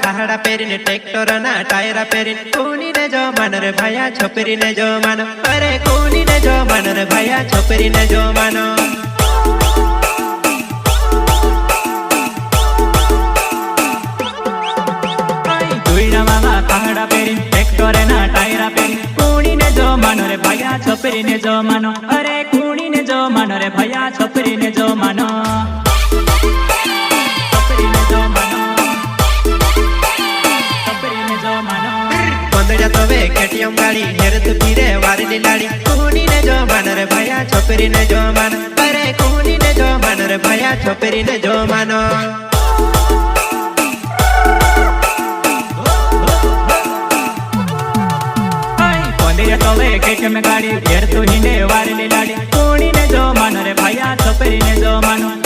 ताहड़ा Perrin tractor ना टायरा Perrin कोनी ने जो मन रे भैया छोपरी ने जो मानो अरे कोनी ने जो मन रे भैया छोपरी ने जो मानो ताहड़ा पेरिन ट्रैक्टर ना टायरा पेरिन कोनी ने जो मानो रे भैया छोपरी ने जो मानो अरे कोनी ने जो मानो रे भैया छोपरी ने जो मानो केटीएम गाड़ी हेरत पीरे वारली लाड़ी कोनी ने जो मानो रे भैया छोपरी ने जो मानो अरे कोनी ने जो मानो रे भैया छोपरी ने जो मानो केटीएम गाड़ी हेरत हिंडे वारली लाड़ी कोनी ने जो मानो रे भैया छोपरी ने जो मानो